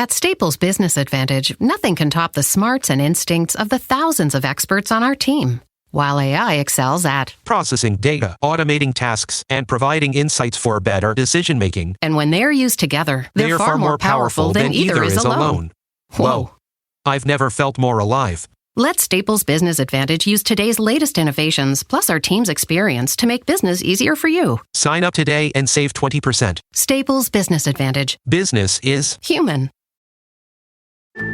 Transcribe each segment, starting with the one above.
At Staples Business Advantage, nothing can top the smarts and instincts of the thousands of experts on our team. While AI excels at processing data, automating tasks, and providing insights for better decision-making. And when they're used together, they're far more powerful than either is alone. Whoa. I've never felt more alive. Let Staples Business Advantage use today's latest innovations, plus our team's experience, to make business easier for you. Sign up today and save 20%. Staples Business Advantage. Business is human.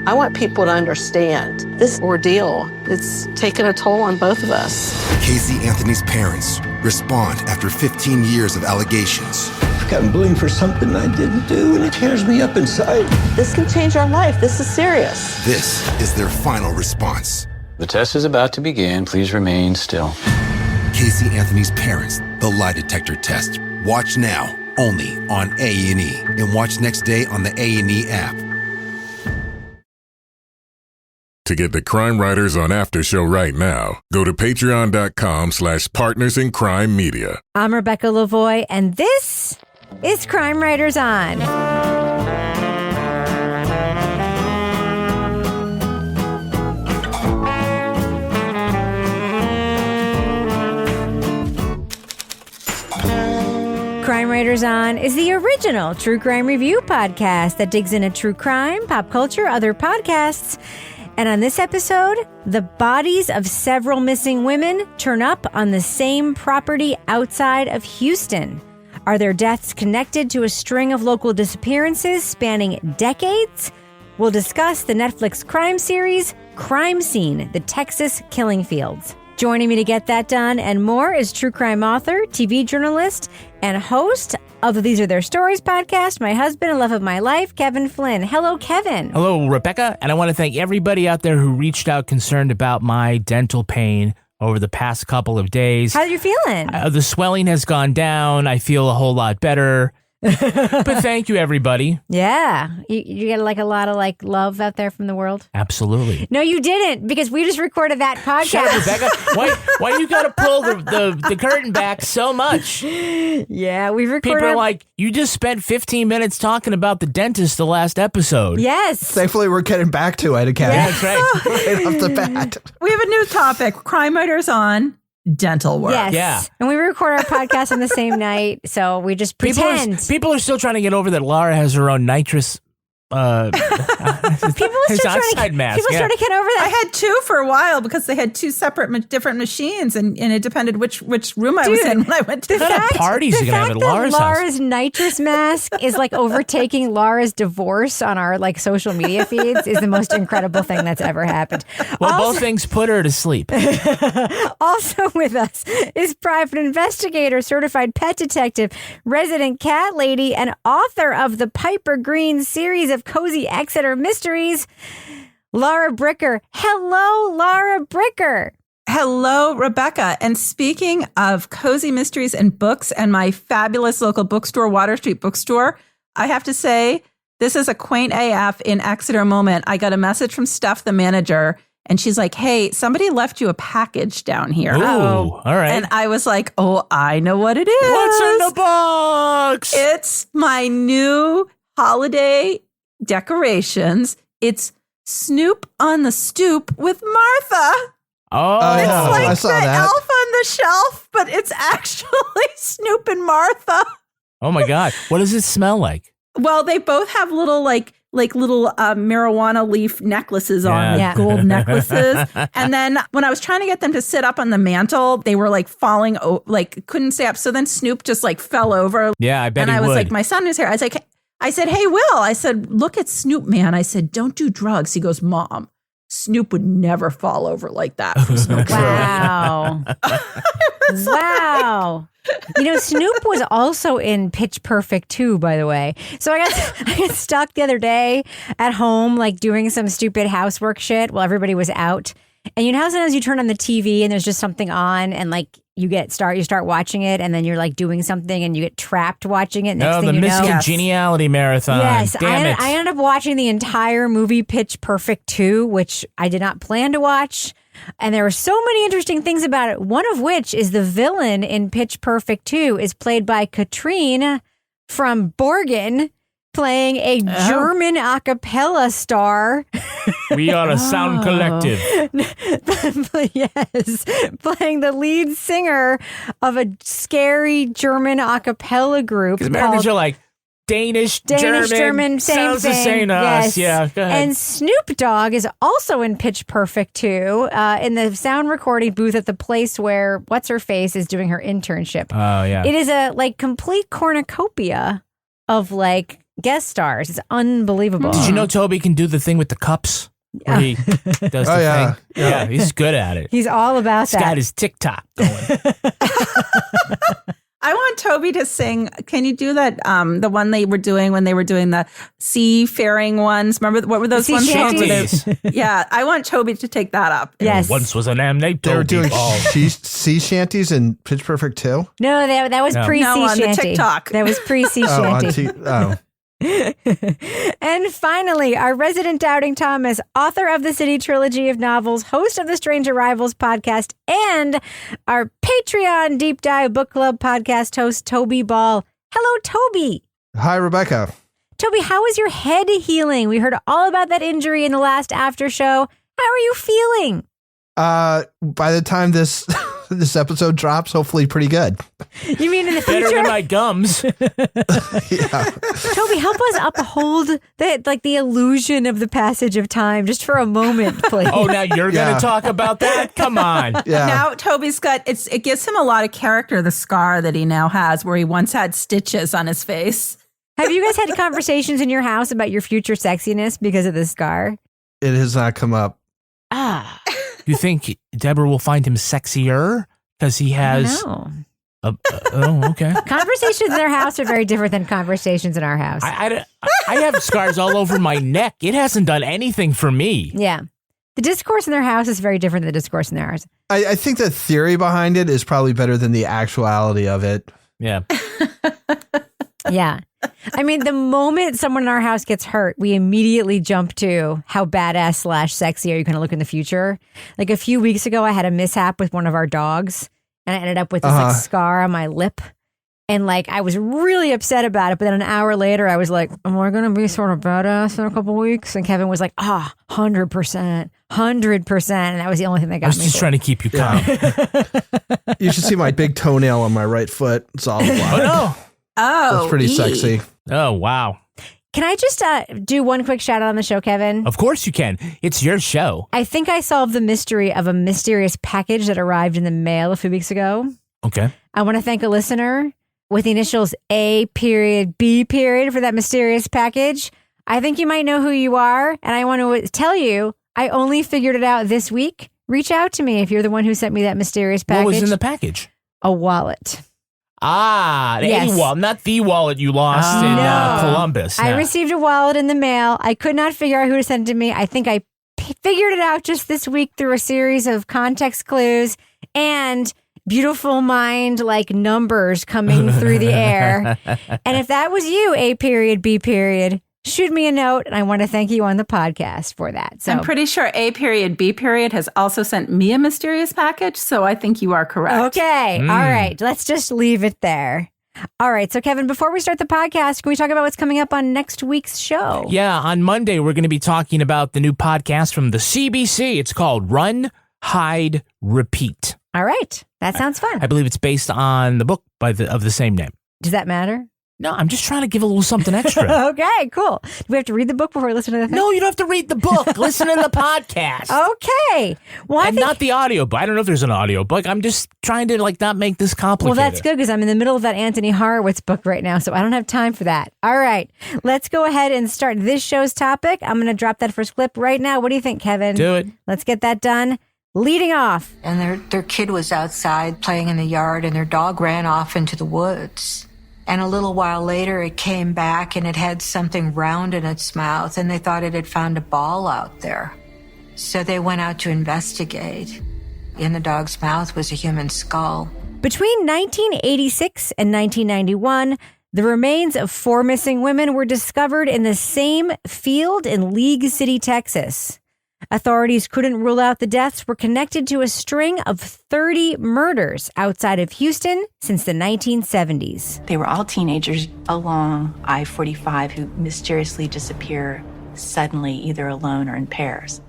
I want people to understand this ordeal. It's taken a toll on both of us. Casey Anthony's parents respond after 15 years of allegations. I've gotten blamed for something I didn't do, and it tears me up inside. This can change our life. This is serious. This is their final response. The test is about to begin. Please remain still. Casey Anthony's parents, the lie detector test. Watch now, only on A&E. And watch next day on the A&E app. To get the Crime Writers on After Show right now, go to patreon.com/Partners in Crime Media. I'm Rebecca Lavoie, and this is Crime Writers On. Crime Writers On is the original true crime review podcast that digs into true crime, pop culture, other podcasts. And on this episode, the bodies of several missing women turn up on the same property outside of Houston. Are their deaths connected to a string of local disappearances spanning decades? We'll discuss the Netflix crime series, Crime Scene, The Texas Killing Fields. Joining me to get that done and more is true crime author, TV journalist, and host of the These Are Their Stories podcast, my husband and love of my life, Kevin Flynn. Hello, Kevin. Hello, Rebecca. And I want to thank everybody out there who reached out concerned about my dental pain over the past couple of days. How are you feeling? The swelling has gone down. I feel a whole lot better. But thank you, everybody. Yeah. You get like a lot of like love out there from the world? Absolutely. No, you didn't, because we just recorded that podcast. Shut up, Rebecca. Why you got to pull the curtain back so much? Yeah, we recorded. People are like, you just spent 15 minutes talking about the dentist the last episode. Yes. Thankfully, we're getting back to it again. Yeah, that's right. Right off the bat. We have a new topic, Crime Writers On dental work. Yes. Yeah. And we record our podcast on the same night, so we just pretend. People are still trying to get over that Laura has her own nitrous People are still trying to get over that. I had two for a while because they had two separate different machines, and it depended which room I was in when I went to the parties you're gonna have at Laura's house. Laura's nitrous mask is like overtaking Laura's divorce on our like social media feeds is the most incredible thing that's ever happened. Well, both things put her to sleep. Also with us is private investigator, certified pet detective, resident cat lady, and author of the Piper Green series of cozy Exeter mysteries, Laura Bricker. Hello, Laura Bricker. Hello, Rebecca. And speaking of cozy mysteries and books and my fabulous local bookstore, Water Street Bookstore, I have to say, this is a quaint AF in Exeter moment. I got a message from Steph, the manager, and she's like, hey, somebody left you a package down here. Ooh, all right. And I was like, oh, I know what it is. What's in the box? It's my new holiday decorations. It's Snoop on the Stoop with Martha. Oh, it's like I saw the that. Elf on the Shelf, but it's actually Snoop and Martha. Oh my God. What does it smell like? Well, they both have little like little marijuana leaf necklaces on, like gold necklaces. And then when I was trying to get them to sit up on the mantle, they were like falling, like couldn't stay up. So then Snoop just like fell over. Yeah, I bet and he I was would. like, my son was here. I said, hey, Will. I said, look at Snoop, man. I said, don't do drugs. He goes, Mom, Snoop would never fall over like that. Wow. Wow. You know, Snoop was also in Pitch Perfect 2, by the way. So I got stuck the other day at home, like doing some stupid housework shit while everybody was out. And you know how sometimes you turn on the TV and there's just something on and like you start watching it and then you're like doing something and you get trapped watching it. Next thing you know, Miss Congeniality Marathon. Yes, Damn it. I ended up watching the entire movie Pitch Perfect 2, which I did not plan to watch. And there are so many interesting things about it. One of which is the villain in Pitch Perfect 2 is played by Katrine from Borgen, playing a German a cappella star. We are a sound collective. Yes, playing the lead singer of a scary German a cappella group. Because Americans are like, Danish, German, same sounds thing. the same to us. Yeah, go ahead. And Snoop Dogg is also in Pitch Perfect 2 in the sound recording booth at the place where What's-Her-Face is doing her internship. Oh, yeah. It is a complete cornucopia of guest stars. It's unbelievable. Did you know Toby can do the thing with the cups? Where he does the thing? Yeah, he's good at it. He's all about that. He's got his TikTok going. I want Toby to sing. Can you do that? The one they were doing when they were doing the seafaring ones. Remember what were those Sea ones? shanties? Yeah, I want Toby to take that up. Yes. Once was an amnate. They were doing sea shanties in Pitch Perfect 2? No, that was pre-sea on shanty. the TikTok. That was pre-sea shanty. And finally, our resident Doubting Thomas, author of the City Trilogy of novels, host of the Strange Arrivals podcast, and our Patreon Deep Dive Book Club podcast host, Toby Ball. Hello, Toby. Hi, Rebecca. Toby, how is your head healing? We heard all about that injury in the last after show. How are you feeling? By the time this episode drops, hopefully pretty good. You mean in the future? Better than my gums. Yeah. Toby, help us uphold the illusion of the passage of time just for a moment, please. Oh, now you're going to talk about that? Come on. Yeah. Now Toby's got it gives him a lot of character, the scar that he now has where he once had stitches on his face. Have you guys had conversations in your house about your future sexiness because of this scar? It has not come up. Ah. You think Deborah will find him sexier because he has? No. Okay. Conversations in our house are very different than conversations in our house. I have scars all over my neck. It hasn't done anything for me. Yeah. The discourse in their house is very different than the discourse in their house. I think the theory behind it is probably better than the actuality of it. Yeah. Yeah. I mean, the moment someone in our house gets hurt, we immediately jump to how badass / sexy are you going to look in the future? Like a few weeks ago, I had a mishap with one of our dogs and I ended up with this scar on my lip. And I was really upset about it. But then an hour later, I was like, am I going to be sort of badass in a couple weeks? And Kevin was like, 100%, 100%. And that was the only thing that got me. I was just trying to keep you calm. You should see my big toenail on my right foot. It's all black. Oh, that's pretty sexy. Oh, wow. Can I just do one quick shout out on the show, Kevin? Of course you can. It's your show. I think I solved the mystery of a mysterious package that arrived in the mail a few weeks ago. Okay. I want to thank a listener with the initials A.B. for that mysterious package. I think you might know who you are, and I want to tell you, I only figured it out this week. Reach out to me if you're the one who sent me that mysterious package. What was in the package? A wallet. Yes. A wallet, not the wallet you lost in Columbus. I received a wallet in the mail. I could not figure out who to send it to me. I think I figured it out just this week through a series of context clues and beautiful mind numbers coming through the air. And if that was you, A.B. shoot me a note, and I want to thank you on the podcast for that. So I'm pretty sure A.B. has also sent me a mysterious package, so I think you are correct. Okay. All right. Let's just leave it there. All right. So, Kevin, before we start the podcast, can we talk about what's coming up on next week's show? Yeah. On Monday, we're going to be talking about the new podcast from the CBC. It's called Run, Hide, Repeat. All right. That sounds fun. I believe it's based on the book of the same name. Does that matter? No, I'm just trying to give a little something extra. Okay, cool. Do we have to read the book before we listen to the thing? No, you don't have to read the book. Listen to the podcast. Okay. Well, not the audio book. I don't know if there's an audio book. I'm just trying to not make this complicated. Well, that's good because I'm in the middle of that Anthony Horowitz book right now, so I don't have time for that. All right. Let's go ahead and start this show's topic. I'm going to drop that first clip right now. What do you think, Kevin? Do it. Let's get that done. Leading off. And their kid was outside playing in the yard, and their dog ran off into the woods. And a little while later, it came back and it had something round in its mouth, and they thought it had found a ball out there. So they went out to investigate. In the dog's mouth was a human skull. Between 1986 and 1991, the remains of 4 missing women were discovered in the same field in League City, Texas. Authorities couldn't rule out the deaths were connected to a string of 30 murders outside of Houston since the 1970s. They were all teenagers along I-45 who mysteriously disappear suddenly, either alone or in pairs.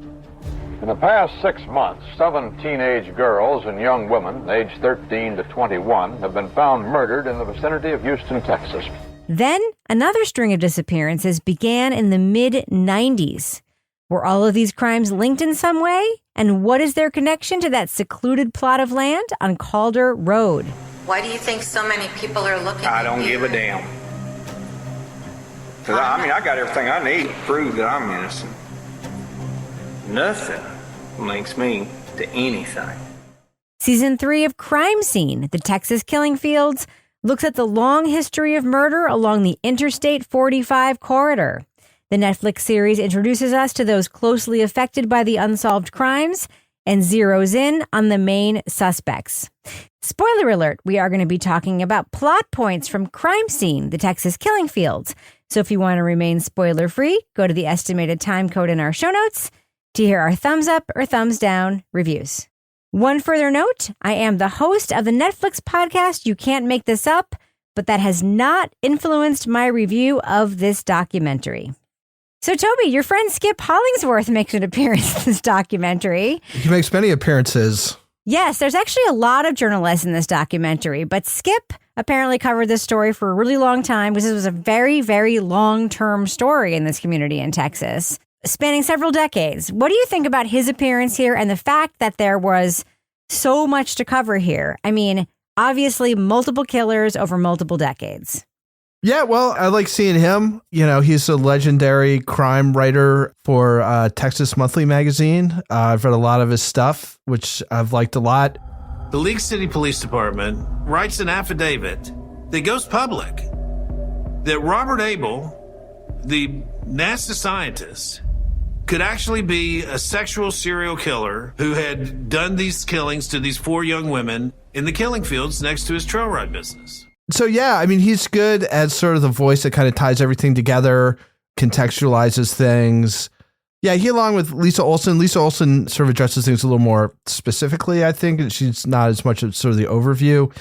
In the past 6 months, 7 teenage girls and young women, aged 13 to 21, have been found murdered in the vicinity of Houston, Texas. Then another string of disappearances began in the mid-90s. Were all of these crimes linked in some way? And what is their connection to that secluded plot of land on Calder Road? Why do you think so many people are looking I don't give a damn. Because, I got everything I need to prove that I'm innocent. Nothing links me to anything. Season 3 of Crime Scene, the Texas Killing Fields, looks at the long history of murder along the Interstate 45 corridor. The Netflix series introduces us to those closely affected by the unsolved crimes and zeroes in on the main suspects. Spoiler alert, we are going to be talking about plot points from Crime Scene, the Texas Killing Fields. So if you want to remain spoiler-free, go to the estimated time code in our show notes to hear our thumbs up or thumbs down reviews. One further note, I am the host of the Netflix podcast You Can't Make This Up, but that has not influenced my review of this documentary. So, Toby, your friend Skip Hollingsworth makes an appearance in this documentary. He makes many appearances. Yes, there's actually a lot of journalists in this documentary, but Skip apparently covered this story for a really long time because this was a very, very long-term story in this community in Texas, spanning several decades. What do you think about his appearance here and the fact that there was so much to cover here? I mean, obviously multiple killers over multiple decades. Yeah, well, I like seeing him. You know, he's a legendary crime writer for Texas Monthly magazine. I've read a lot of his stuff, which I've liked a lot. The League City Police Department writes an affidavit that goes public that Robert Abel, the NASA scientist, could actually be a sexual serial killer who had done these killings to these 4 young women in the killing fields next to his trail ride business. So, yeah, I mean, he's good as sort of the voice that kind of ties everything together, contextualizes things. Yeah, he along with Lisa Olson. Lisa Olson sort of addresses things a little more specifically, I think. She's not as much of sort of the overview.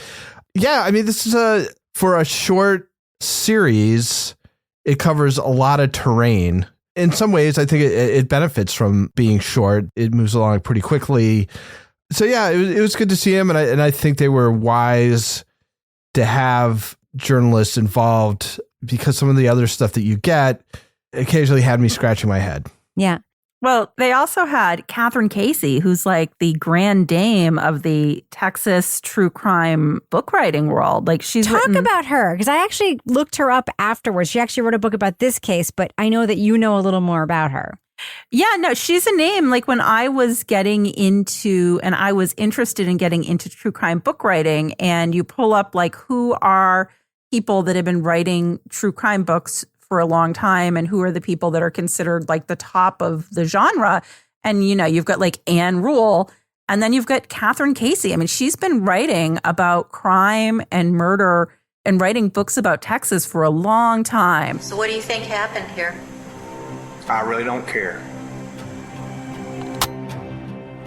Yeah, I mean, this is for a short series, it covers a lot of terrain. In some ways, I think it benefits from being short. It moves along pretty quickly. So, yeah, it was good to see him. And I think they were wise to have journalists involved because some of the other stuff that you get occasionally had me scratching my head. Yeah. Well, they also had Catherine Casey, who's like the grand dame of the Texas true crime book writing world. Like she's Talk about her, because I actually looked her up afterwards. She actually wrote a book about this case, but I know that you know a little more about her. Yeah, no, she's a name. Like when I was getting into, and I was interested in getting into true crime book writing, and you pull up like who are people that have been writing true crime books for a long time and who are the people that are considered like the top of the genre. And, you know, you've got like Anne Rule, and then you've got Catherine Casey. I mean, she's been writing about crime and murder and writing books about Texas for a long time. So what do you think happened here? I really don't care.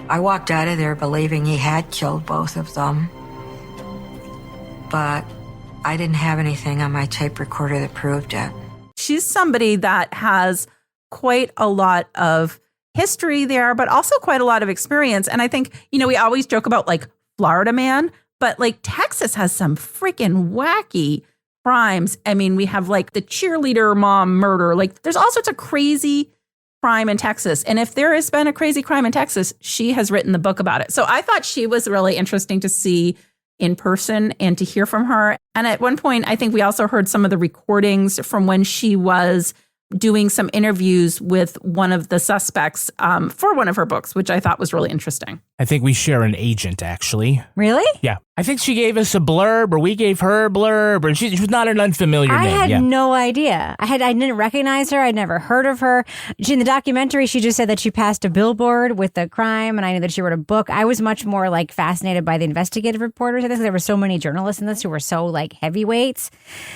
I walked out of there believing he had killed both of them. But I didn't have anything on my tape recorder that proved it. She's somebody that has quite a lot of history there, but also quite a lot of experience. And I think, you know, we always joke about like Florida Man, but like Texas has some freaking wacky crimes. I mean, we have like the cheerleader mom murder. Like there's all sorts of crazy crime in Texas. And if there has been a crazy crime in Texas, she has written the book about it. So I thought she was really interesting to see in person and to hear from her. And at one point, I think we also heard some of the recordings from when she was doing some interviews with one of the suspects for one of her books, which I thought was really interesting. I think we share an agent, actually. Really? Yeah. I think she gave us a blurb, or we gave her a blurb, and she was not an unfamiliar name. I had no idea. I didn't recognize her. I'd never heard of her. In the documentary, she just said that she passed a billboard with the crime, and I knew that she wrote a book. I was much more like fascinated by the investigative reporters of this. There were so many journalists in this who were so like heavyweights.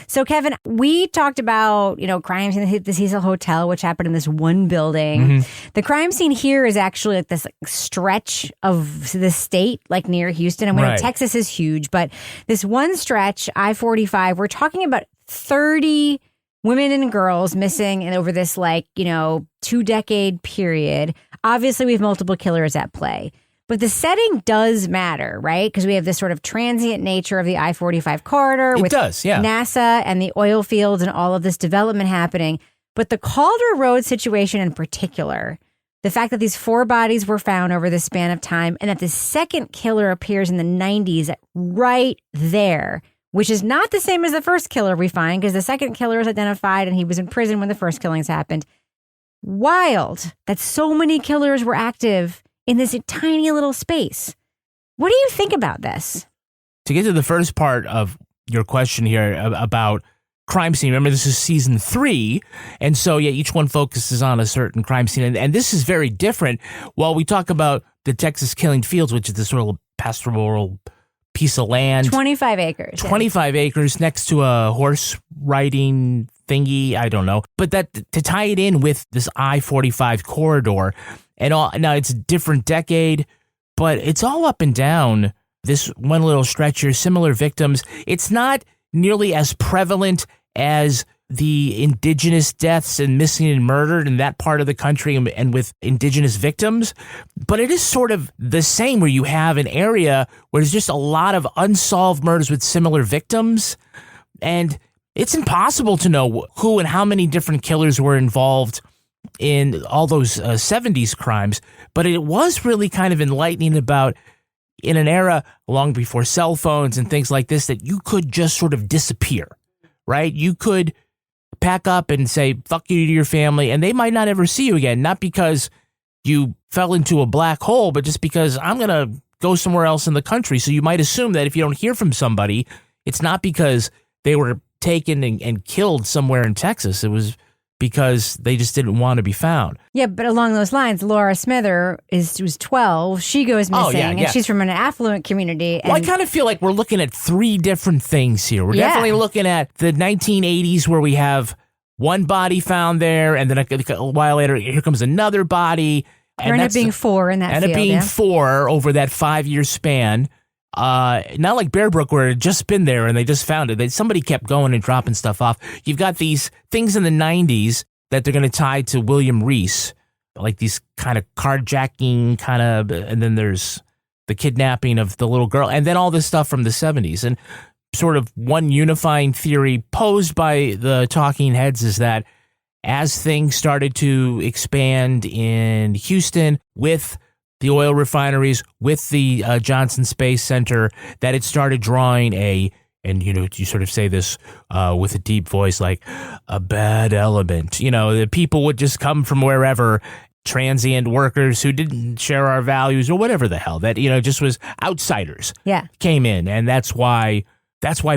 So, Kevin, we talked about, you know, crimes in the Cecil Hotel, which happened in this one building. Mm-hmm. The crime scene here is actually like this stretch of the state, like near Houston. I mean, Right. Texas is huge, but this one stretch, I-45, we're talking about 30 women and girls missing and over this 2-decade period. Obviously, we have multiple killers at play. But the setting does matter, right? Because we have this sort of transient nature of the I-45 corridor with NASA and the oil fields and all of this development happening. But the Calder Road situation in particular, the fact that these 4 bodies were found over the span of time and that the second killer appears in the 90s right there, which is not the same as the first killer we find because the second killer is identified and he was in prison when the first killings happened. Wild that so many killers were active in this tiny little space. What do you think about this? To get to the first part of your question here about crime scene, remember this is season 3, and so each one focuses on a certain crime scene, and this is very different. While we talk about the Texas Killing Fields, which is this sort of pastoral piece of land. 25 acres. 25 acres next to a horse riding thingy, I don't know. But that to tie it in with this I-45 corridor, and all, now it's a different decade, but it's all up and down this one little stretch here, similar victims. It's not nearly as prevalent as the indigenous deaths and missing and murdered in that part of the country and with indigenous victims, but it is sort of the same where you have an area where there's just a lot of unsolved murders with similar victims, and it's impossible to know who and how many different killers were involved in all those 70s crimes, but it was really kind of enlightening about in an era long before cell phones and things like this that you could just sort of disappear, right? You could pack up and say, fuck you to your family, and they might not ever see you again, not because you fell into a black hole, but just because I'm going to go somewhere else in the country. So you might assume that if you don't hear from somebody, it's not because they were taken and killed somewhere in Texas. It was because they just didn't want to be found. Yeah, but along those lines, Laura Smither was 12. She goes missing, and she's from an affluent community. And I kind of feel like we're looking at 3 different things here. We're definitely looking at the 1980s where we have one body found there, and then a while later, here comes another body. There ended up being 4 in that field. Ended up being 4 over that 5-year span. Not like Bear Brook where it had just been there and they just found it. Somebody kept going and dropping stuff off. You've got these things in the 90s that they're going to tie to William Reese, like these kind of carjacking and then there's the kidnapping of the little girl, and then all this stuff from the 70s. And sort of one unifying theory posed by the talking heads is that as things started to expand in Houston with the oil refineries, with the Johnson Space Center, that it started drawing and you sort of say this with a deep voice, like a bad element. The people would just come from wherever, transient workers who didn't share our values or whatever the hell, that, just was outsiders came in. And that's why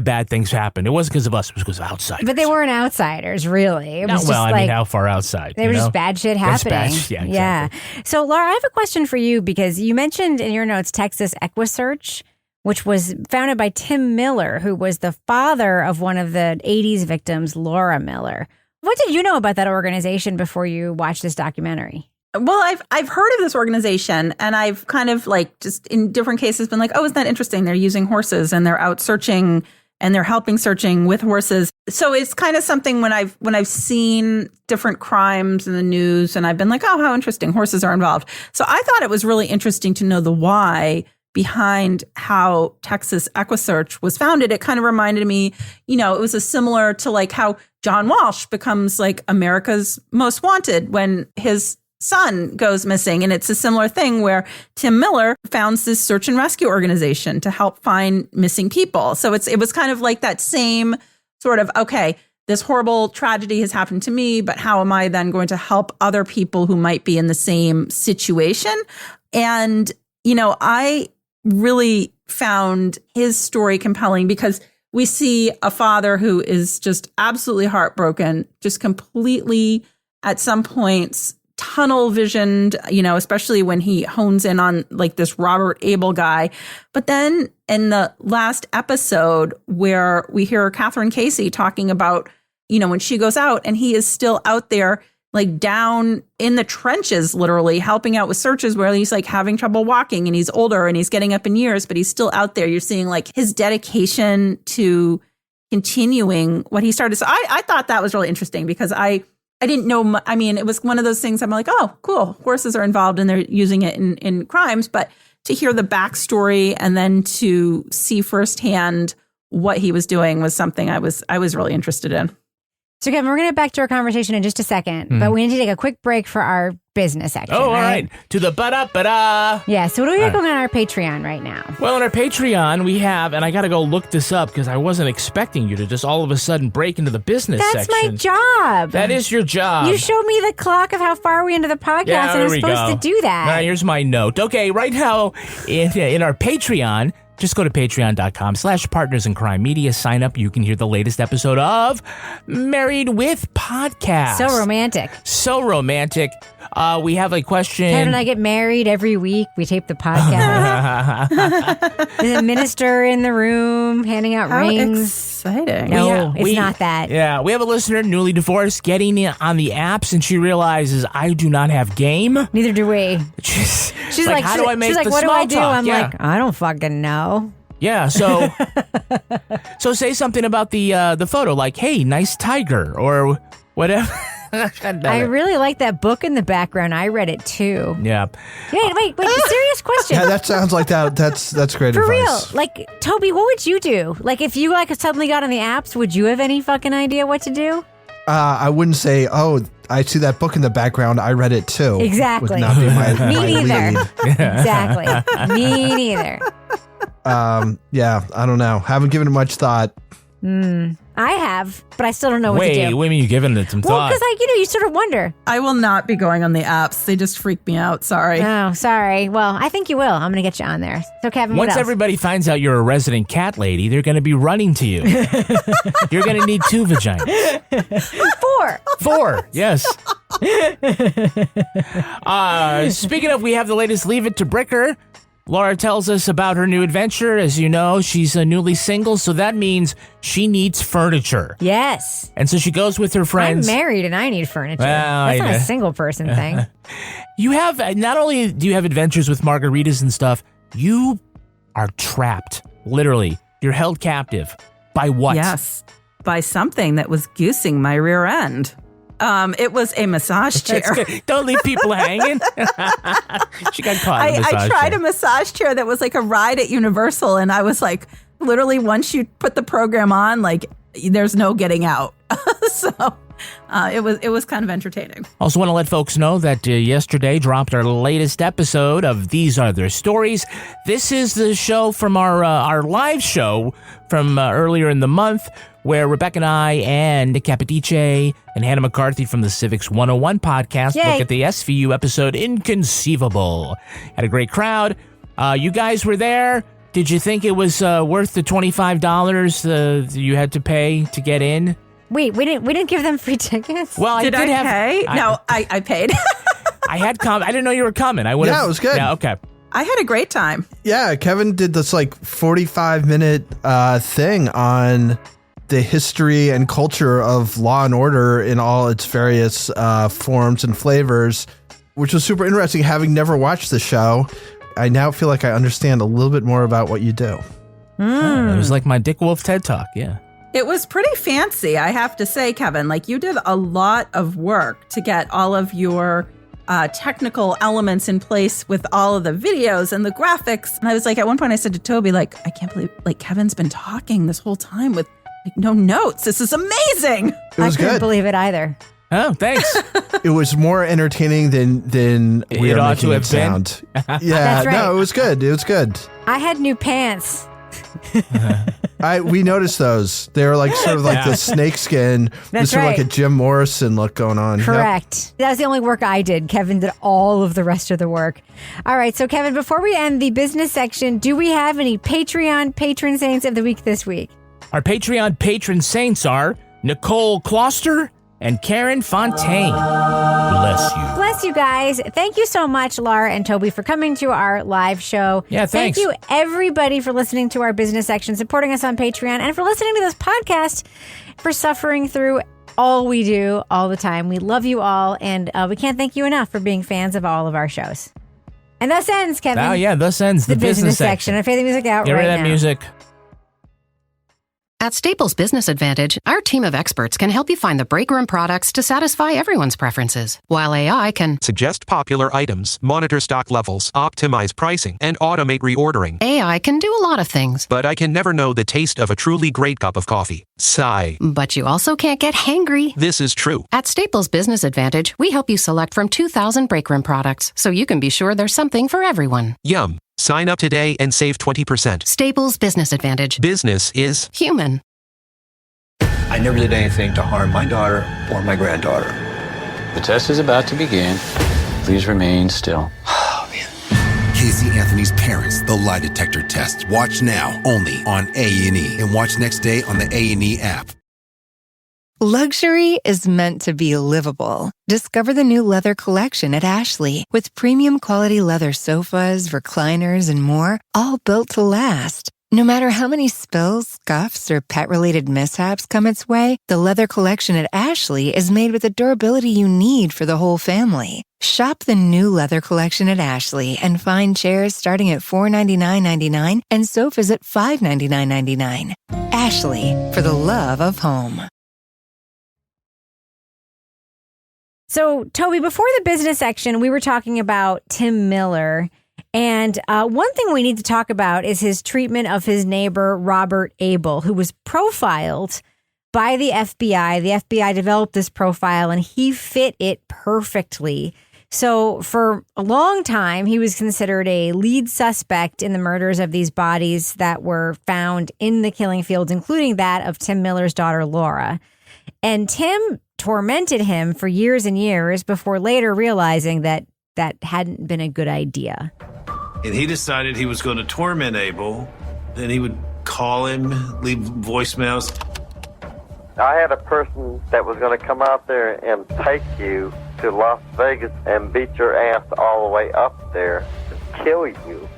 bad things happened. It wasn't because of us. It was because of outsiders. But they weren't outsiders, really. It was how far outside? There was just bad shit happening. Exactly. Yeah. So, Laura, I have a question for you because you mentioned in your notes Texas EquiSearch, which was founded by Tim Miller, who was the father of one of the 80s victims, Laura Miller. What did you know about that organization before you watched this documentary? Well, I've heard of this organization, and I've kind of just in different cases been like, oh, isn't that interesting? They're using horses and they're out searching and they're helping searching with horses. So it's kind of something when I've seen different crimes in the news and I've been like, oh, how interesting, horses are involved. So I thought it was really interesting to know the why behind how Texas EquiSearch was founded. It kind of reminded me, it was a similar to how John Walsh becomes America's Most Wanted when his son goes missing. And it's a similar thing where Tim Miller founds this search and rescue organization to help find missing people. So it was kind of like that same sort of, okay, this horrible tragedy has happened to me, but how am I then going to help other people who might be in the same situation? And, I really found his story compelling because we see a father who is just absolutely heartbroken, just completely at some points tunnel visioned, especially when he hones in on this Robert Abel guy. But then in the last episode where we hear Catherine Casey talking about when she goes out and he is still out there, like down in the trenches, literally helping out with searches where he's like having trouble walking and he's older and he's getting up in years, but he's still out there. You're seeing like his dedication to continuing what he started. So I thought that was really interesting because I didn't know. I mean, it was one of those things I'm like, oh, cool. Horses are involved and they're using it in crimes. But to hear the backstory and then to see firsthand what he was doing was something I was really interested in. So, Kevin, we're going to get back to our conversation in just a second, but we need to take a quick break for our business section. Oh, all right. To the ba-da-ba-da. Yeah, so what do we got going on our Patreon right now? Well, on our Patreon, we have, and I got to go look this up because I wasn't expecting you to just all of a sudden break into the business section. That's my job. That is your job. You showed me the clock of how far we into the podcast, and I'm supposed to do that. All right, here's my note. Okay, right now in our Patreon, just go to patreon.com/Partners in Crime Media. Sign up. You can hear the latest episode of Married with Podcast. So romantic. So romantic. We have a question. Kevin and I get married every week. We tape the podcast. There's a minister in the room handing out rings. Exciting. No, it's not that. Yeah, we have a listener, newly divorced, getting on the apps, and she realizes I do not have game. Neither do we. She's like, how do I make the what small do I do? talk? I'm like, I don't fucking know. Yeah, so say something about the photo, like, hey, nice tiger, or whatever. I really like that book in the background. I read it too. Yeah. Wait, serious question. Yeah, that sounds like that. That's great For advice. real. Like, Toby, what would you do? Like, if you suddenly got on the apps, would you have any fucking idea what to do? I wouldn't say, oh, I see that book in the background. I read it too. Exactly. Would not be my Me neither. lead. Exactly. Me neither. Yeah, I don't know. Haven't given it much thought. I have, but I still don't know what to do. Wait, what do you mean you've given it some Well, thought? because you sort of wonder. I will not be going on the apps. They just freak me out. Sorry. Oh, sorry. Well, I think you will. I'm going to get you on there. So, Kevin, what Once else? everybody finds out you're a resident cat lady, they're going to be running to you. You're going to need 2 vaginas. 4, yes. Speaking of, we have the latest Leave It to Bricker. Laura tells us about her new adventure. As you know, she's newly single, so that means she needs furniture. Yes. And so she goes with her friends. I'm married and I need furniture. Well, That's not a single person thing. You have, not only do you have adventures with margaritas and stuff, you are trapped. Literally. You're held captive. By what? Yes. By something that was goosing my rear end. It was a massage chair. Don't leave people hanging. She got caught in a massage I tried chair. a massage chair that was like a ride at Universal, and I was like, literally, once you put the program on, like, there's no getting out. So it was kind of entertaining. Also want to let folks know that yesterday dropped our latest episode of These Are Their Stories. This is the show from our live show from earlier in the month, where Rebecca and I and Nick Capodice and Hannah McCarthy from the Civics 101 podcast look at the SVU episode Inconceivable. Had a great crowd. You guys were there. Did you think it was worth the $25 you had to pay to get in? Wait, we didn't give them free tickets? Well, Did I pay? No, I paid. I didn't know you were coming. I would have. Yeah, it was good. Yeah, okay. I had a great time. Yeah, Kevin did this like 45-minute thing on the history and culture of Law and Order in all its various forms and flavors, which was super interesting. Having never watched the show, I now feel like I understand a little bit more about what you do. It was like my Dick Wolf TED Talk, yeah. It was pretty fancy, I have to say, Kevin. Like, you did a lot of work to get all of your technical elements in place with all of the videos and the graphics. And I was like, at one point I said to Toby, like, I can't believe, like, Kevin's been talking this whole time with like no notes. This is amazing. I couldn't believe it either. Oh, thanks. It was more entertaining than we It are ought to making it have been. sound. Yeah, That's right. no, it was good. It was good. I had new pants. We noticed those. They were like sort of like the snakeskin. That's There's sort of like right. a Jim Morrison look going on. Yep. Correct. That was the only work I did. Kevin did all of the rest of the work. All right. So, Kevin, before we end the business section, do we have any Patreon patron saints of the week this week? Our Patreon patron saints are Nicole Closter and Karen Fontaine. Bless you. Bless you guys. Thank you so much, Laura and Toby, for coming to our live show. Yeah, thanks. Thank you, everybody, for listening to our business section, supporting us on Patreon, and for listening to this podcast, for suffering through all we do all the time. We love you all, and we can't thank you enough for being fans of all of our shows. And thus ends, Kevin. Oh, yeah, thus ends the business section. I fade the music out Get right rid of that now. music. At Staples Business Advantage, our team of experts can help you find the breakroom products to satisfy everyone's preferences, while AI can suggest popular items, monitor stock levels, optimize pricing, and automate reordering. AI can do a lot of things. But I can never know the taste of a truly great cup of coffee. Sigh. But you also can't get hangry. This is true. At Staples Business Advantage, we help you select from 2,000 breakroom products, so you can be sure there's something for everyone. Yum. Sign up today and save 20%. Staples Business Advantage. Business is human. I never did anything to harm my daughter or my granddaughter. The test is about to begin. Please remain still. Casey Anthony's Parents, the lie detector test. Watch now, only on A&E. And watch next day on the A&E app. Luxury is meant to be livable. Discover the new leather collection at Ashley with premium quality leather sofas, recliners, and more, all built to last. No matter how many spills, scuffs, or pet-related mishaps come its way, the leather collection at Ashley is made with the durability you need for the whole family. Shop the new leather collection at Ashley and find chairs starting at $499.99 and sofas at $599.99. Ashley, for the love of home. So, Toby, before the business section, we were talking about Tim Miller. And one thing we need to talk about is his treatment of his neighbor, Robert Abel, who was profiled by the FBI. The FBI developed this profile and he fit it perfectly. So for a long time, he was considered a lead suspect in the murders of these bodies that were found in the killing fields, including that of Tim Miller's daughter, Laura. And Tim tormented him for years and years before later realizing that that hadn't been a good idea. And he decided he was going to torment Abel. Then he would call him, leave voicemails. I had a person that was going to come out there and take you to Las Vegas and beat your ass all the way up there and kill you.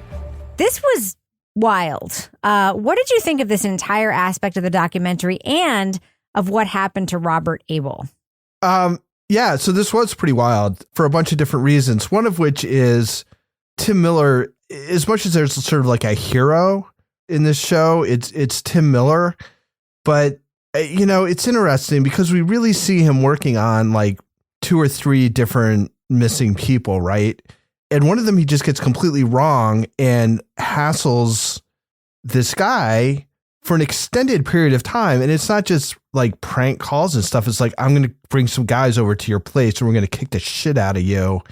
This was wild. What did you think of this entire aspect of the documentary and of what happened to Robert Abel? Yeah, so this was pretty wild for a bunch of different reasons. One of which is Tim Miller, as much as there's sort of like a hero in this show, it's Tim Miller. But, you know, it's interesting because we really see him working on like 2 or 3 different missing people, right? And one of them he just gets completely wrong and hassles this guy for an extended period of time. And it's not just like prank calls and stuff. It's like, I'm going to bring some guys over to your place and we're going to kick the shit out of you.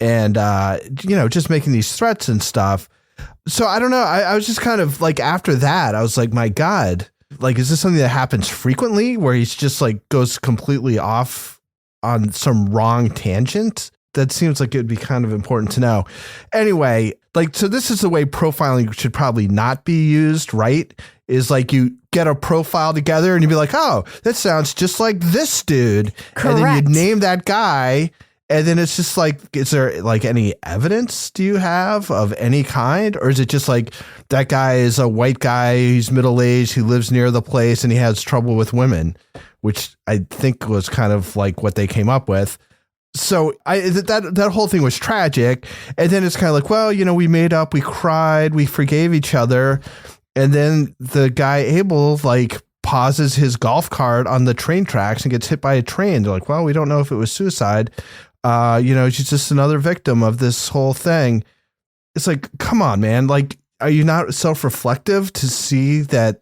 And, you know, just making these threats and stuff. So I don't know. I was just kind of like, after that, I was like, my God, like, is this something that happens frequently where he's just like goes completely off on some wrong tangent? That seems like it would be kind of important to know. Anyway, like, so this is the way profiling should probably not be used, right? Is like you get a profile together and you'd be like, oh, that sounds just like this dude. Correct. And then you'd name that guy. And then it's just like, is there like any evidence do you have of any kind? Or is it just like that guy is a white guy, he's middle-aged, who lives near the place and he has trouble with women, which I think was kind of like what they came up with. So that whole thing was tragic. And then it's kind of like, well, you know, we made up, we cried, we forgave each other. And then the guy Abel like pauses his golf cart on the train tracks and gets hit by a train. They're like, well, we don't know if it was suicide. You know, she's just another victim of this whole thing. It's like, come on, man. Like, are you not self-reflective to see that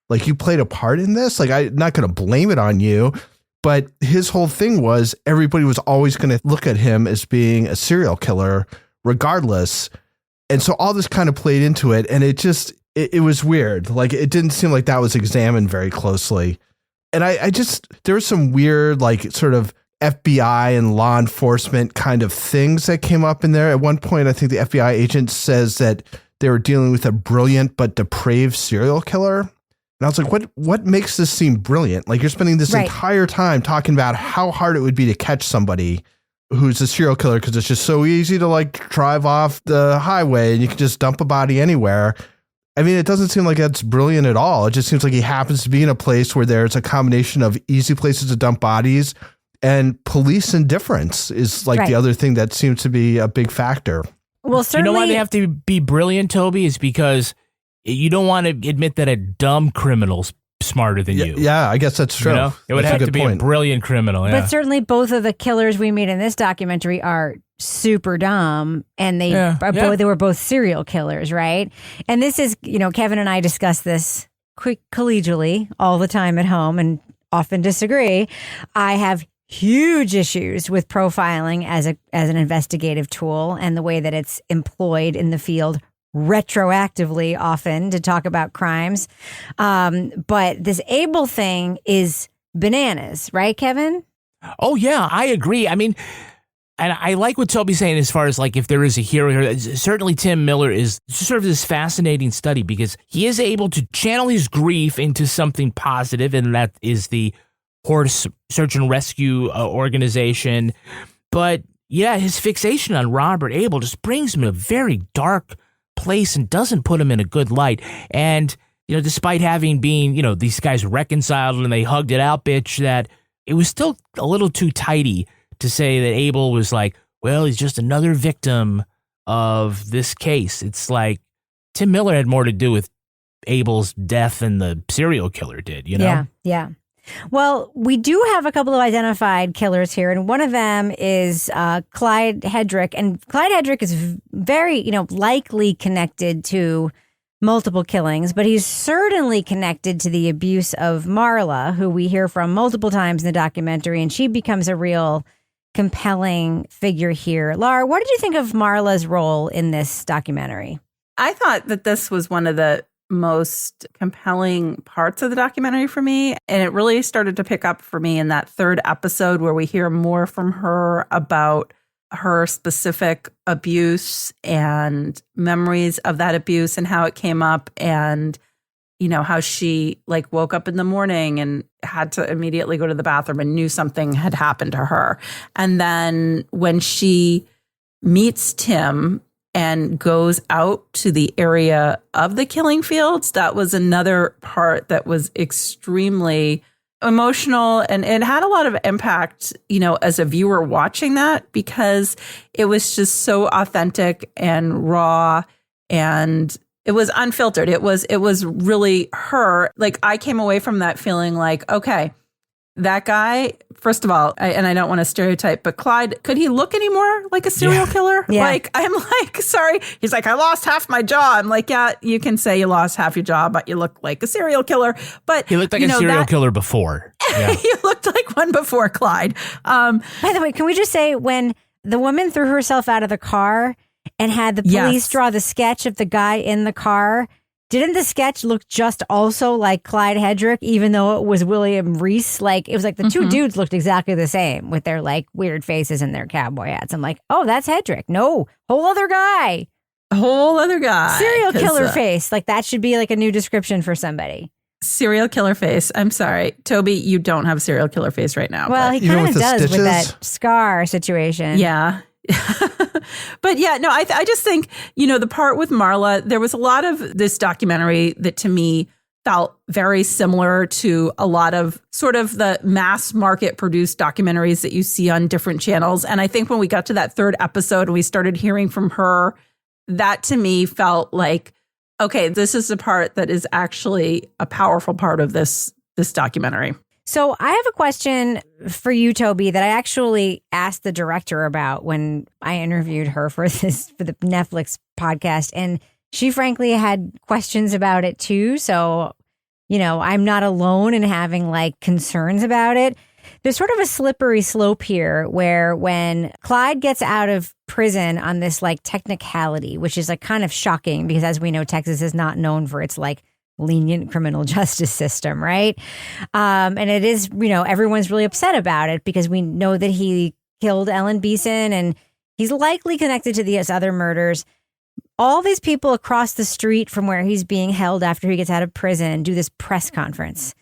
like you played a part in this? Like, I'm not going to blame it on you, but his whole thing was everybody was always going to look at him as being a serial killer regardless. And so all this kind of played into it. And it just, it was weird. Like, it didn't seem like that was examined very closely. And I just, there was some weird, like sort of FBI and law enforcement kind of things that came up in there. At one point, I think the FBI agent says that they were dealing with a brilliant but depraved serial killer. And I was like, what makes this seem brilliant? Like, you're spending this entire time talking about how hard it would be to catch somebody who's a serial killer because it's just so easy to like drive off the highway and you can just dump a body anywhere. I mean, it doesn't seem like that's brilliant at all. It just seems like he happens to be in a place where there's a combination of easy places to dump bodies, and police indifference is like the other thing that seems to be a big factor. Well, certainly. You know why they have to be brilliant, Toby? Is because you don't want to admit that a dumb criminal's smarter than you. Yeah, I guess that's true. You know? It would have to be a brilliant criminal. Yeah. But certainly both of the killers we meet in this documentary are super dumb, and they were both serial killers, right? And this is, Kevin and I discuss this collegially all the time at home and often disagree. I have huge issues with profiling as an investigative tool and the way that it's employed in the field retroactively often to talk about crimes. But this Abel thing is bananas, right, Kevin? Oh, yeah, I agree. I mean, and I like what Toby's saying as far as like if there is a hero here. Certainly Tim Miller is sort of this fascinating study because he is able to channel his grief into something positive, and that is the horse search and rescue organization. But yeah, his fixation on Robert Abel just brings him to a very dark place and doesn't put him in a good light. And, despite having been, these guys reconciled and they hugged it out, bitch, that it was still a little too tidy to say that Abel was like, well, he's just another victim of this case. It's like Tim Miller had more to do with Abel's death than the serial killer did, Yeah. Well, we do have a couple of identified killers here, and one of them is Clyde Hedrick. And Clyde Hedrick is very, likely connected to multiple killings, but he's certainly connected to the abuse of Marla, who we hear from multiple times in the documentary, and she becomes a real compelling figure here. Laura, what did you think of Marla's role in this documentary? I thought that this was one of the most compelling parts of the documentary for me. And it really started to pick up for me in that third episode where we hear more from her about her specific abuse and memories of that abuse and how it came up, and, how she woke up in the morning and had to immediately go to the bathroom and knew something had happened to her. And then when she meets Tim and goes out to the area of the killing fields, that was another part that was extremely emotional, and it had a lot of impact, as a viewer watching that, because it was just so authentic and raw, and it was unfiltered. It was really her. I came away from that feeling like, okay, that guy, first of all, and I don't want to stereotype, but Clyde, could he look any more like a serial killer? Yeah. I'm sorry. He's like, I lost half my jaw. I'm like, yeah, you can say you lost half your jaw, but you look like a serial killer. But he looked like a serial killer before. Yeah. He looked like one before Clyde. By the way, can we just say when the woman threw herself out of the car and had the police draw the sketch of the guy in the car, didn't the sketch look just also like Clyde Hedrick, even though it was William Reese? It was like the two dudes looked exactly the same with their weird faces and their cowboy hats. I'm like, oh, that's Hedrick. No, whole other guy. Serial killer face. That should be a new description for somebody. Serial killer face. I'm sorry. Toby, you don't have a serial killer face right now. Well, he kind of does with that scar situation. Yeah. But yeah, no, I just think, the part with Marla, there was a lot of this documentary that to me felt very similar to a lot of sort of the mass market produced documentaries that you see on different channels. And I think when we got to that third episode and we started hearing from her, that to me felt like, okay, this is the part that is actually a powerful part of this documentary. So I have a question for you, Toby, that I actually asked the director about when I interviewed her for the Netflix podcast. And she frankly had questions about it too. So, I'm not alone in having concerns about it. There's sort of a slippery slope here where when Clyde gets out of prison on this technicality, which is kind of shocking because as we know, Texas is not known for its lenient criminal justice system, right? And it is, everyone's really upset about it because we know that he killed Ellen Beeson and he's likely connected to these other murders. All these people across the street from where he's being held after he gets out of prison do this press conference.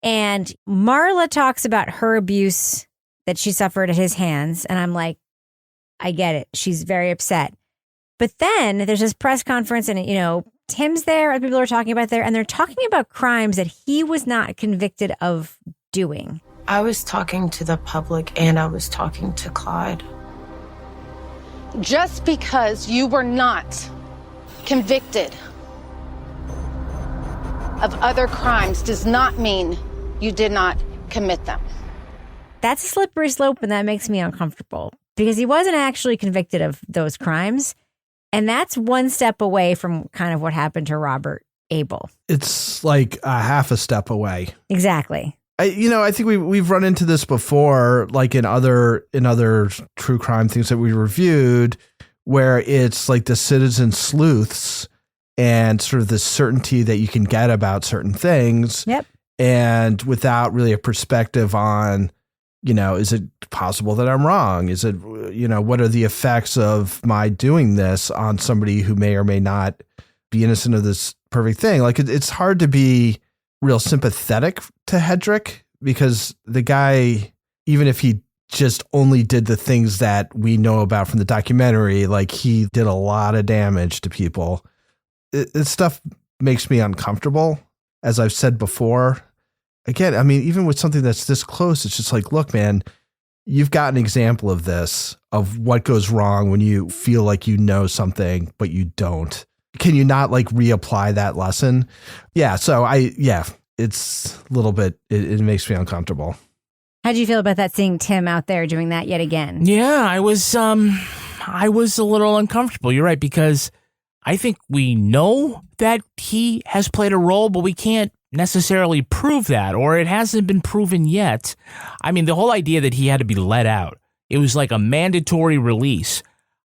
And Marla talks about her abuse that she suffered at his hands. And I'm like, I get it. She's very upset. But then there's this press conference and, Tim's there, other people are talking about there, and they're talking about crimes that he was not convicted of doing. I was talking to the public and I was talking to Clyde. Just because you were not convicted of other crimes does not mean you did not commit them. That's a slippery slope, and that makes me uncomfortable because he wasn't actually convicted of those crimes. And that's one step away from kind of what happened to Robert Abel. It's like a half a step away. Exactly. I think we've run into this before, like in other true crime things that we reviewed, where it's like the citizen sleuths and sort of the certainty that you can get about certain things. Yep. And without really a perspective on, is it possible that I'm wrong? Is it, what are the effects of my doing this on somebody who may or may not be innocent of this perfect thing? Like it's hard to be real sympathetic to Hedrick because the guy, even if he just only did the things that we know about from the documentary, like he did a lot of damage to people. This stuff makes me uncomfortable, as I've said before. Again, I mean, even with something that's this close, it's just like, look, man, you've got an example of this, of what goes wrong when you feel like you know something, but you don't. Can you not like reapply that lesson? Yeah. So it's a little bit, it makes me uncomfortable. How do you feel about that, seeing Tim out there doing that yet again? Yeah, I was a little uncomfortable. You're right, because I think we know that he has played a role, but we can't necessarily prove that, or it hasn't been proven yet. I mean, the whole idea that he had to be let out, it was like a mandatory release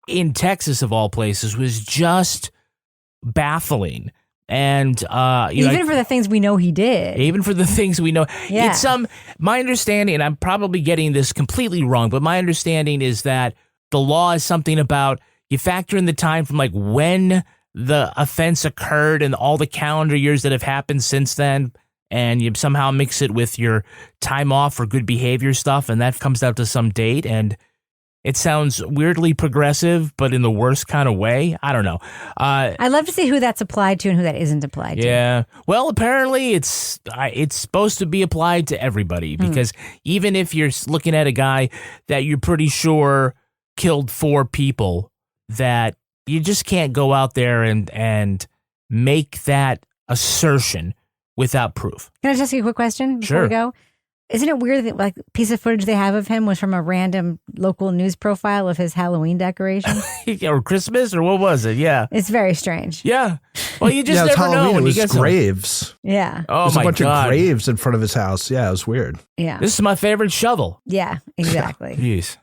in Texas of all places, was just baffling. And even for the things we know he did. Even for the things we know. Yeah. It's my understanding, and I'm probably getting this completely wrong, but my understanding is that the law is something about you factor in the time from like when the offense occurred and all the calendar years that have happened since then, and you somehow mix it with your time off for good behavior stuff, and that comes out to some date, and it sounds weirdly progressive, but in the worst kind of way. I don't know. I'd love to see who that's applied to and who that isn't applied to. Yeah. Well, apparently it's supposed to be applied to everybody, because even if you're looking at a guy that you're pretty sure killed 4 people, that you just can't go out there and make that assertion without proof. Can I just ask you a quick question before Sure. we go? Isn't it weird that like piece of footage they have of him was from a random local news profile of his Halloween decoration? Or Christmas, or what was it? Yeah. It's very strange. Yeah. Well, you just it's never know Halloween. when It was you get graves. Yeah. Oh, There's my a bunch God. of graves in front of his house. Yeah, it was weird. Yeah. This is my favorite shovel. Yeah, exactly. Jeez.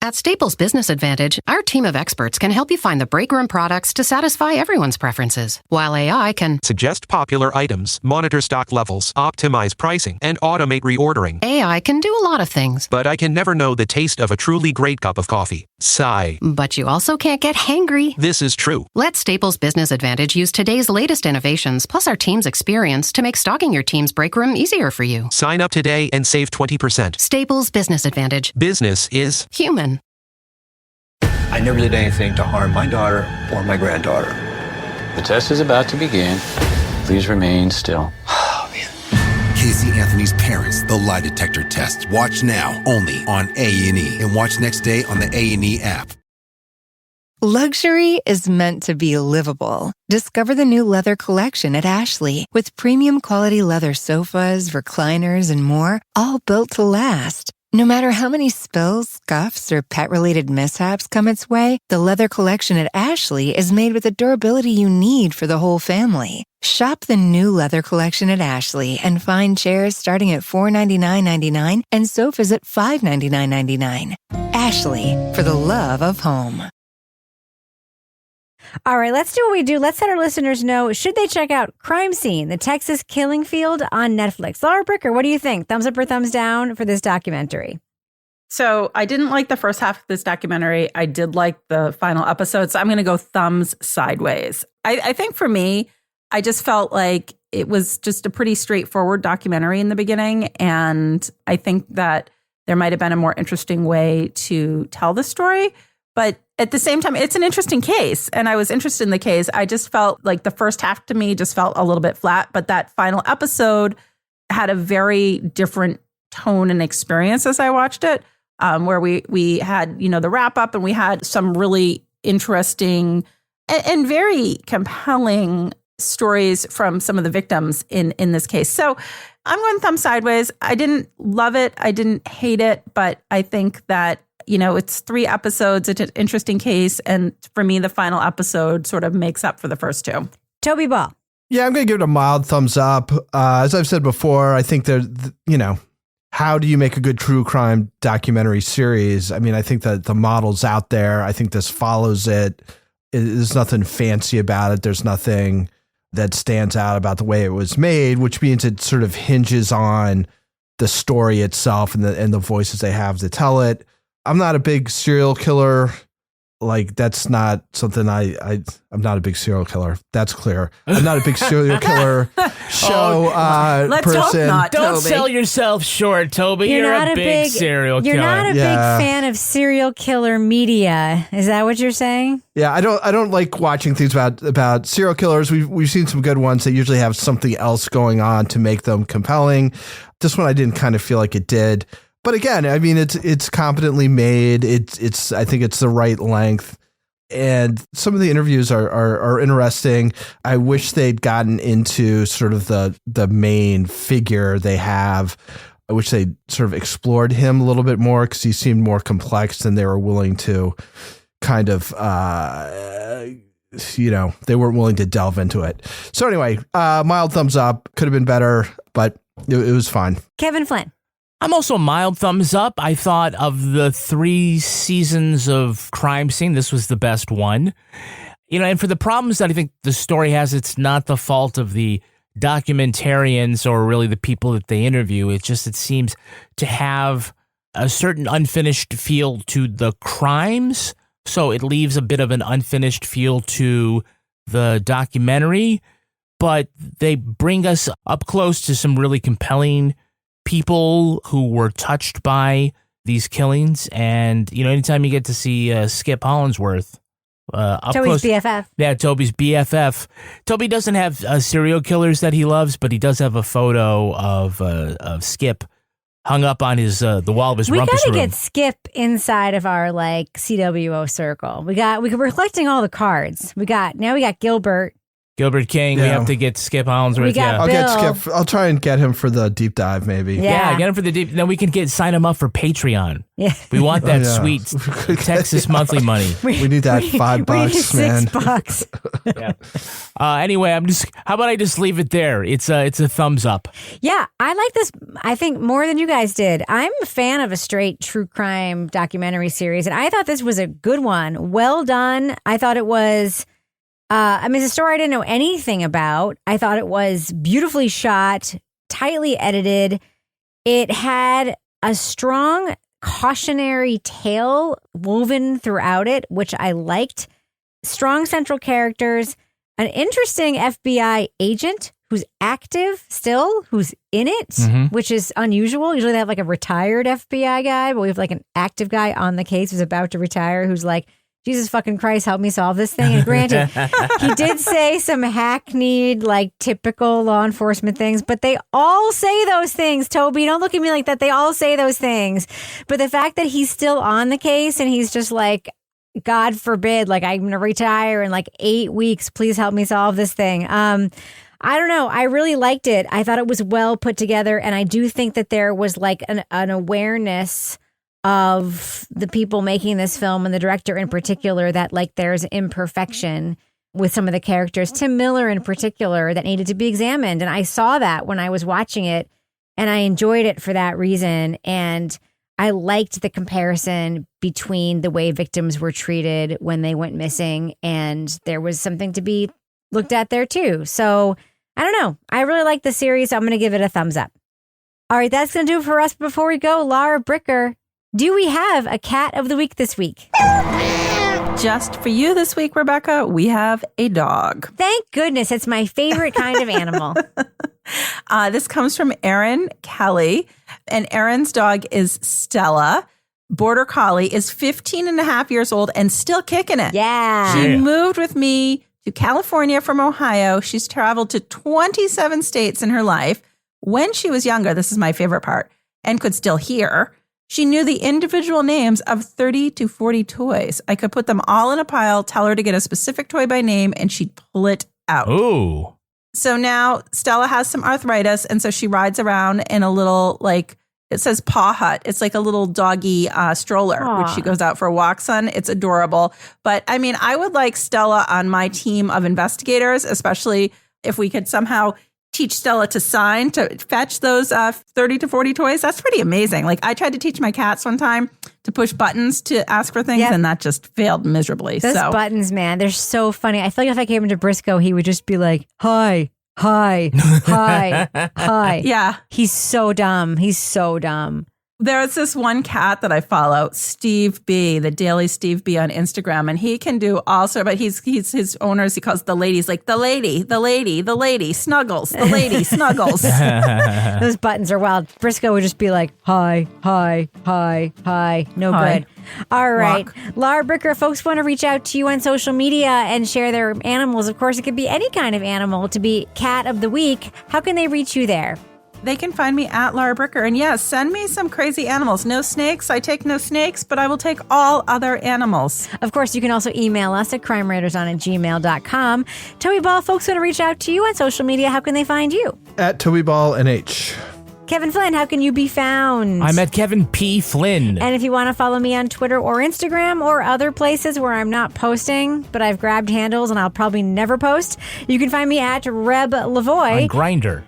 At Staples Business Advantage, our team of experts can help you find the break room products to satisfy everyone's preferences, while AI can suggest popular items, monitor stock levels, optimize pricing, and automate reordering. AI can do a lot of things. But I can never know the taste of a truly great cup of coffee. Sigh. But you also can't get hangry. This is true. Let Staples Business Advantage use today's latest innovations, plus our team's experience, to make stocking your team's break room easier for you. Sign up today and save 20%. Staples Business Advantage. Business is human. I never did anything to harm my daughter or my granddaughter. The test is about to begin. Please remain still. Casey Anthony's Parents, the lie detector test. Watch now, only on A&E. And watch next day on the A&E app. Luxury is meant to be livable. Discover the new leather collection at Ashley with premium quality leather sofas, recliners, and more, all built to last. No matter how many spills, scuffs, or pet-related mishaps come its way, the leather collection at Ashley is made with the durability you need for the whole family. Shop the new leather collection at Ashley and find chairs starting at $499.99 and sofas at $599.99. Ashley, for the love of home. All right, let's do what we do. Let's let our listeners know, should they check out Crime Scene, the Texas Killing Field on Netflix? Laura Bricker, what do you think? Thumbs up or thumbs down for this documentary? So I didn't like the first half of this documentary. I did like the final episode. So I'm going to go thumbs sideways. I think for me, I just felt like it was just a pretty straightforward documentary in the beginning. And I think that there might have been a more interesting way to tell the story. But at the same time, it's an interesting case. And I was interested in the case. I just felt like the first half to me just felt a little bit flat. But that final episode had a very different tone and experience as I watched it, where we had, the wrap up, and we had some really interesting and very compelling stories from some of the victims in this case. So I'm going thumb sideways. I didn't love it. I didn't hate it. But I think that it's 3 episodes. It's an interesting case. And for me, the final episode sort of makes up for the first 2. Toby Ball. Yeah, I'm going to give it a mild thumbs up. As I've said before, I think how do you make a good true crime documentary series? I mean, I think that the model's out there. I think this follows it. There's nothing fancy about it. There's nothing that stands out about the way it was made, which means it sort of hinges on the story itself and the voices they have to tell it. I'm not a big serial killer. Like, that's not something I'm not a big serial killer. That's clear. I'm not a big serial killer show let's person. Hope not, Don't Toby. sell yourself short, Toby. You're a big serial killer. You're not a big fan of serial killer media. Is that what you're saying? Yeah, I don't like watching things about serial killers. We've seen some good ones that usually have something else going on to make them compelling. This one I didn't kind of feel like it did. But again, I mean, it's competently made. I think it's the right length, and some of the interviews are interesting. I wish they'd gotten into sort of the main figure they have. I wish they sort of explored him a little bit more, because he seemed more complex than they were willing to kind of, they weren't willing to delve into it. So anyway, mild thumbs up. Could have been better, but it was fine. Kevin Flynn. I'm also mild thumbs up. I thought of the 3 seasons of Crime Scene, this was the best one. And for the problems that I think the story has, it's not the fault of the documentarians or really the people that they interview. It seems to have a certain unfinished feel to the crimes. So it leaves a bit of an unfinished feel to the documentary, but they bring us up close to some really compelling people who were touched by these killings. And, anytime you get to see Skip Hollandsworth up Toby's close. BFF. Yeah, Toby's BFF. Toby doesn't have serial killers that he loves, but he does have a photo of Skip hung up on his the wall of his rumpus room. We got to get Skip inside of our CWO circle. We're collecting all the cards. We got Gilbert King. Yeah. We have to get Skip Hollandsworth. I'll get Skip. I'll try and get him for the deep dive, maybe. Yeah, get him for the deep. Then we can sign him up for Patreon. Yeah, we want that sweet Texas monthly money. We need that $5, we need $6. Yeah. Anyway, how about I just leave it there? It's a thumbs up. Yeah, I like this. I think more than you guys did. I'm a fan of a straight true crime documentary series, and I thought this was a good one. Well done. I thought it was. It's a story I didn't know anything about. I thought it was beautifully shot, tightly edited. It had a strong cautionary tale woven throughout it, which I liked. Strong central characters, an interesting FBI agent who's active still, who's in it, which is unusual. Usually they have a retired FBI guy, but we have an active guy on the case who's about to retire, who's like, Jesus fucking Christ, help me solve this thing. And granted, he did say some hackneyed, typical law enforcement things, but they all say those things, Toby. Don't look at me like that. They all say those things. But the fact that he's still on the case and he's just God forbid, I'm going to retire in 8 weeks. Please help me solve this thing. I don't know. I really liked it. I thought it was well put together. And I do think that there was an awareness of the people making this film and the director in particular that there's imperfection with some of the characters, Tim Miller in particular, that needed to be examined. And I saw that when I was watching it, and I enjoyed it for that reason. And I liked the comparison between the way victims were treated when they went missing, and there was something to be looked at there too. So I don't know. I really like the series. So I'm going to give it a thumbs up. All right, that's going to do it for us. Before we go, Laura Bricker, do we have a cat of the week this week? Just for you this week, Rebecca, we have a dog. Thank goodness. It's my favorite kind of animal. This comes from Erin Kelly, and Erin's dog is Stella. border collie, is 15 and a half years old and still kicking it. Yeah. She moved with me to California from Ohio. She's traveled to 27 states in her life. When she was younger, this is my favorite part, and could still hear, she knew the individual names of 30 to 40 toys. I could put them all in a pile, tell her to get a specific toy by name, and she'd pull it out. Ooh. So now Stella has some arthritis, and so she rides around in a little, like, it says Paw Hut. It's like a little doggy stroller, which she goes out for walks on. It's adorable. But I mean, I would like Stella on my team of investigators, especially if we could somehow teach Stella to sign, to fetch those 30 to 40 toys. That's pretty amazing. Like, I tried to teach my cats one time to push buttons to ask for things, and that just failed miserably. Those buttons, man, they're so funny. I feel like if I came into Briscoe, he would just be like, hi, hi, hi, hi. Yeah. He's so dumb. He's so dumb. There's this one cat that I follow, Steve B, the Daily Steve B on Instagram, and he can do all sorts, but he's his owners, he calls the ladies, like the lady, Snuggles, the lady, Snuggles. Those buttons are wild. Briscoe would just be like, hi, hi, hi, hi. No Hi. good. All right. Walk. Laura Bricker, folks want to reach out to you on social media and share their animals. Of course, it could be any kind of animal to be cat of the week. How can they reach you there? They can find me at Laura Bricker. And yes, send me some crazy animals. No snakes. I take no snakes, but I will take all other animals. Of course, you can also email us at crimewriterson@gmail.com. Toby Ball, folks want to reach out to you on social media. How can they find you? At TobyBallNH. Kevin Flynn, how can you be found? I'm at Kevin P. Flynn. And if you want to follow me on Twitter or Instagram or other places where I'm not posting, but I've grabbed handles and I'll probably never post, you can find me at Reb Lavoie. On Grindr.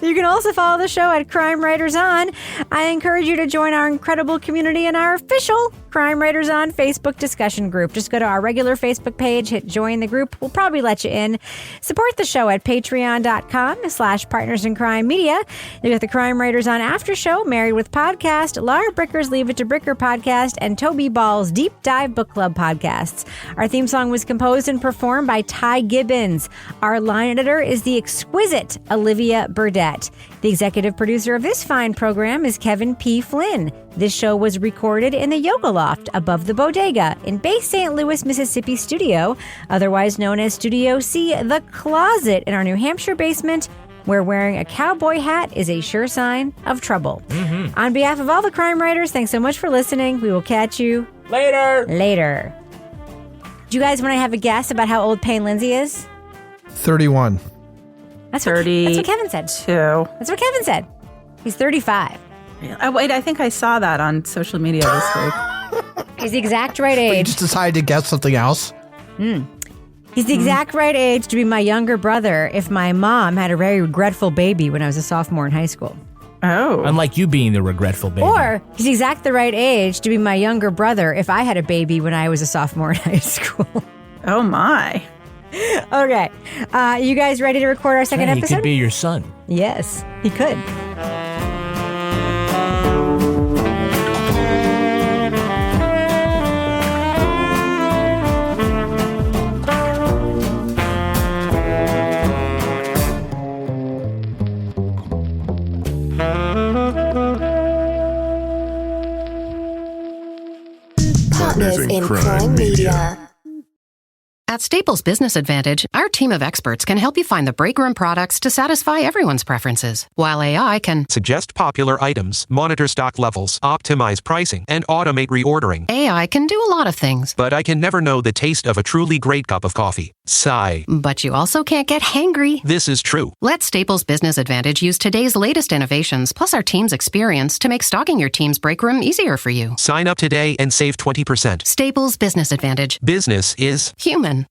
You can also follow the show at Crime Writers On. I encourage you to join our incredible community in our official Crime Writers On Facebook discussion group. Just go to our regular Facebook page, hit join the group. We'll probably let you in. Support the show at patreon.com/partners in crime media. You get the Crime Writers On after show, Married with Podcast, Laura Bricker's Leave It to Bricker podcast, and Toby Ball's Deep Dive Book Club podcasts. Our theme song was composed and performed by Ty Gibbons. Our line editor is the exquisite Olivia Burdett. The executive producer of this fine program is Kevin P. Flynn. This show was recorded in the Yoga Loft above the Bodega in Bay St. Louis, Mississippi studio, otherwise known as Studio C, the Closet in our New Hampshire basement, where wearing a cowboy hat is a sure sign of trouble. Mm-hmm. On behalf of all the crime writers, thanks so much for listening. We will catch you later. Do you guys want to have a guess about how old Payne Lindsay is? 31. That's what Kevin said. That's what Kevin said. He's 35. Oh, wait, I think I saw that on social media this week. He's the exact right But you age. just decided to guess something else? He's the exact right age to be my younger brother if my mom had a very regretful baby when I was a sophomore in high school. Oh. Unlike you being the regretful baby. Or he's exact the right age to be my younger brother if I had a baby when I was a sophomore in high school. Oh, my. Okay. You guys ready to record our second He episode? could be your son. Yes, he could. Partners in Crime Media. At Staples Business Advantage, our team of experts can help you find the breakroom products to satisfy everyone's preferences, while AI can suggest popular items, monitor stock levels, optimize pricing, and automate reordering. AI can do a lot of things. But I can never know the taste of a truly great cup of coffee. Sigh. But you also can't get hangry. This is true. Let Staples Business Advantage use today's latest innovations, plus our team's experience, to make stocking your team's breakroom easier for you. Sign up today and save 20%. Staples Business Advantage. Business is human.